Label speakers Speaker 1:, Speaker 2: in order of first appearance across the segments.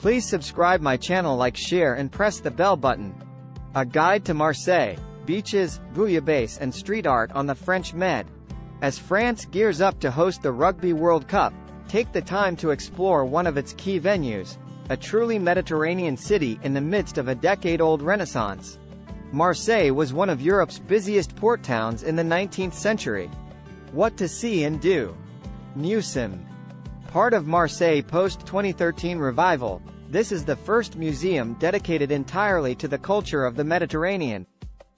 Speaker 1: Please subscribe my channel, like, share and press the bell button. A guide to Marseille, beaches, bouillabaisse and street art on the French Med. As France gears up to host the Rugby World Cup, take the time to explore one of its key venues, a truly Mediterranean city in the midst of a decade-old renaissance. Marseille was one of Europe's busiest port towns in the 19th century. What to see and do? Museum. Part of Marseille post-2013 revival, this is the first museum dedicated entirely to the culture of the Mediterranean.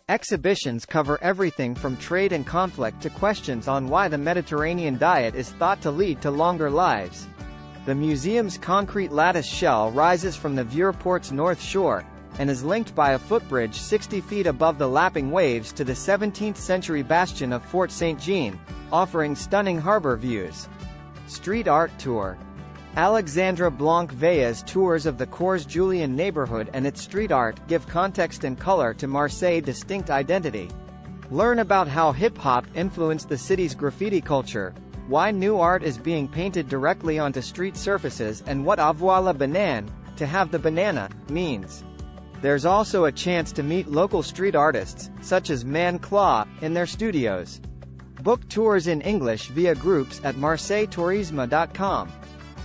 Speaker 1: Exhibitions cover everything from trade and conflict to questions on why the Mediterranean diet is thought to lead to longer lives. The museum's concrete lattice shell rises from the Vieux-Port's north shore, and is linked by a footbridge 60 feet above the lapping waves to the 17th-century bastion of Fort Saint-Jean, offering stunning harbor views. Street art tour. Alexandra Blanc-Veillet's tours of the Cours Julien neighborhood and its street art give context and color to Marseille's distinct identity. Learn about how hip-hop influenced the city's graffiti culture, why new art is being painted directly onto street surfaces, and what avoir la banane, to have the banana, means. There's also a chance to meet local street artists, such as Man Claw, in their studios. Book tours in English via groups at marseilletourisme.com.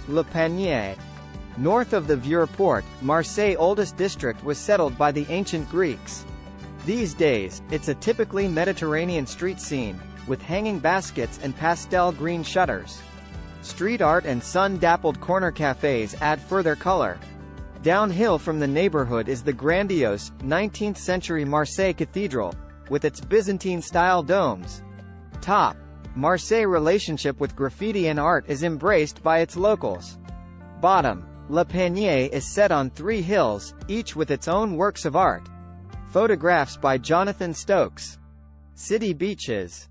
Speaker 1: Le Panier. North of the Vieux-Port, Marseille's oldest district was settled by the ancient Greeks. These days, it's a typically Mediterranean street scene, with hanging baskets and pastel green shutters. Street art and sun-dappled corner cafes add further color. Downhill from the neighborhood is the grandiose, 19th-century Marseille Cathedral, with its Byzantine-style domes. Top. Marseille's relationship with graffiti and art is embraced by its locals. Bottom. Le Panier is set on 3 hills, each with its own works of art. Photographs by Jonathan Stokes. City beaches.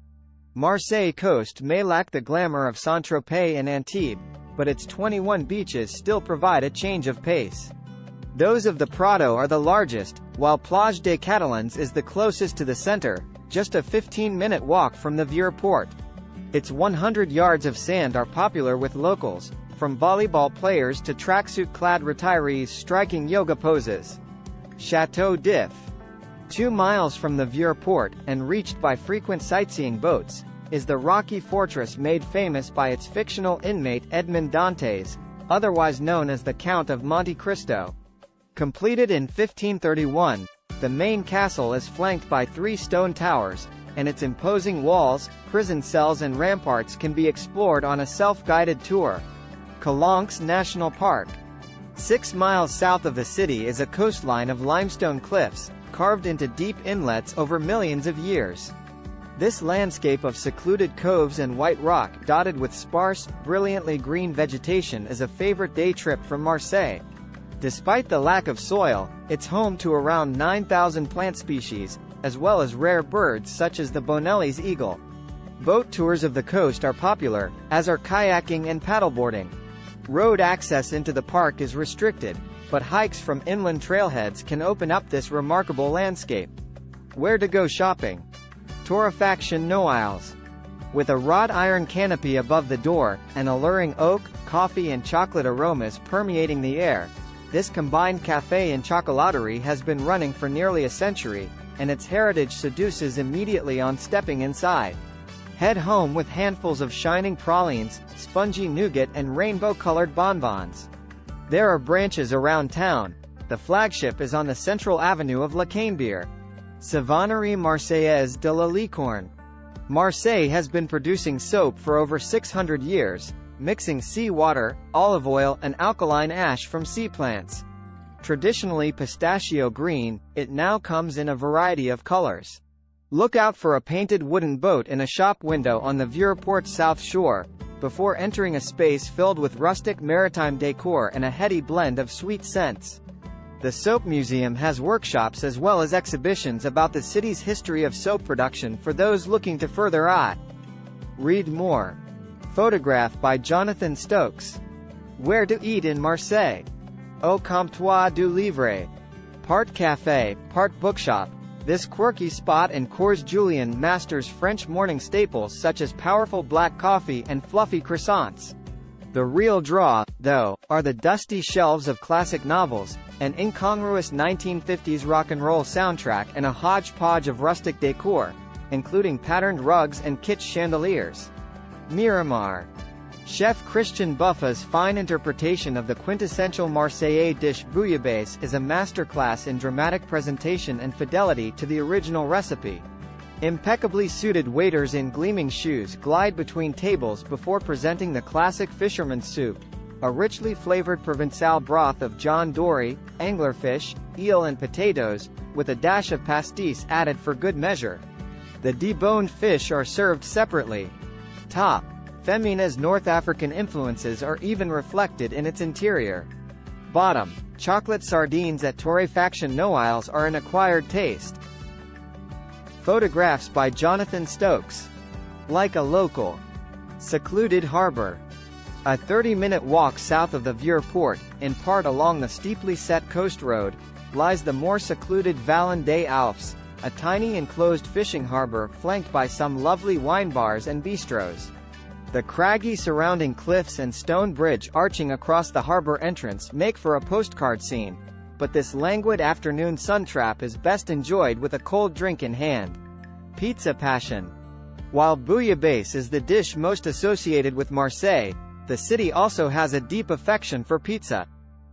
Speaker 1: Marseille coast may lack the glamour of Saint-Tropez and Antibes, but its 21 beaches still provide a change of pace. Those of the Prado are the largest, while Plage des Catalans is the closest to the center, just a 15-minute walk from the Vieux-Port. Its 100 yards of sand are popular with locals, from volleyball players to tracksuit-clad retirees striking yoga poses. Château d'If. 2 miles from the Vieux-Port, and reached by frequent sightseeing boats, is the rocky fortress made famous by its fictional inmate Edmond Dantes, otherwise known as the Count of Monte Cristo. Completed in 1531, the main castle is flanked by 3 stone towers, and its imposing walls, prison cells and ramparts can be explored on a self-guided tour. Calanques National Park. 6 miles south of the city is a coastline of limestone cliffs, carved into deep inlets over millions of years. This landscape of secluded coves and white rock, dotted with sparse, brilliantly green vegetation, is a favorite day trip from Marseille. Despite the lack of soil, it's home to around 9,000 plant species, as well as rare birds such as the Bonelli's eagle. Boat tours of the coast are popular, as are kayaking and paddleboarding. Road access into the park is restricted, but hikes from inland trailheads can open up this remarkable landscape. Where to go shopping? Torrefaction Noailles. With a wrought iron canopy above the door, and alluring oak, coffee and chocolate aromas permeating the air, this combined café and chocolaterie has been running for nearly a century, and its heritage seduces immediately on stepping inside. Head home with handfuls of shining pralines, spongy nougat and rainbow-colored bonbons. There are branches around town. The flagship is on the central avenue of La Canebière. Savonnerie Marseillaise de la Licorne. Marseille has been producing soap for over 600 years, mixing seawater, olive oil and alkaline ash from sea plants. Traditionally pistachio green, it now comes in a variety of colors. Look out for a painted wooden boat in a shop window on the Vieux-Port South Shore, before entering a space filled with rustic maritime decor and a heady blend of sweet scents. The Soap Museum has workshops as well as exhibitions about the city's history of soap production for those looking to further eye. Read more. Photograph by Jonathan Stokes. Where to eat in Marseille? Au Comptoir du Livre. Part café, part bookshop, this quirky spot in Cours Julien masters French morning staples such as powerful black coffee and fluffy croissants. The real draw, though, are the dusty shelves of classic novels, an incongruous 1950s rock and roll soundtrack and a hodgepodge of rustic decor, including patterned rugs and kitsch chandeliers. Miramar. Chef Christian Buffa's fine interpretation of the quintessential Marseillais dish bouillabaisse is a masterclass in dramatic presentation and fidelity to the original recipe. Impeccably suited waiters in gleaming shoes glide between tables before presenting the classic fisherman's soup, a richly flavored Provençal broth of John Dory, anglerfish, eel and potatoes, with a dash of pastis added for good measure. The deboned fish are served separately. Top. Femina's North African influences are even reflected in its interior. Bottom. Chocolate sardines at Torréfaction Noailles are an acquired taste. Photographs by Jonathan Stokes. Like a local. Secluded harbor. A 30-minute walk south of the Vieux Port, in part along the steeply set coast road, lies the more secluded Vallon des Alpes, a tiny enclosed fishing harbor flanked by some lovely wine bars and bistros. The craggy surrounding cliffs and stone bridge arching across the harbor entrance make for a postcard scene, but this languid afternoon sun trap is best enjoyed with a cold drink in hand. Pizza passion. While bouillabaisse is the dish most associated with Marseille, the city also has a deep affection for pizza.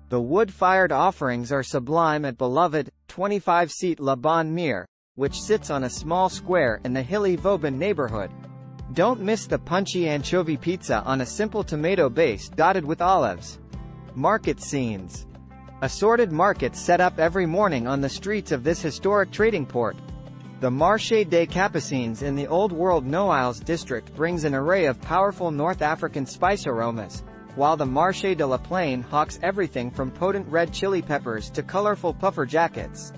Speaker 1: The wood-fired offerings are sublime at beloved, 25-seat La Bonne Mire, which sits on a small square in the hilly Vauban neighborhood. Don't miss the punchy anchovy pizza on a simple tomato base dotted with olives. Market scenes. Assorted markets set up every morning on the streets of this historic trading port. The Marché des Capucines in the Old World Noailles district brings an array of powerful North African spice aromas, while the Marché de la Plaine hawks everything from potent red chili peppers to colorful puffer jackets.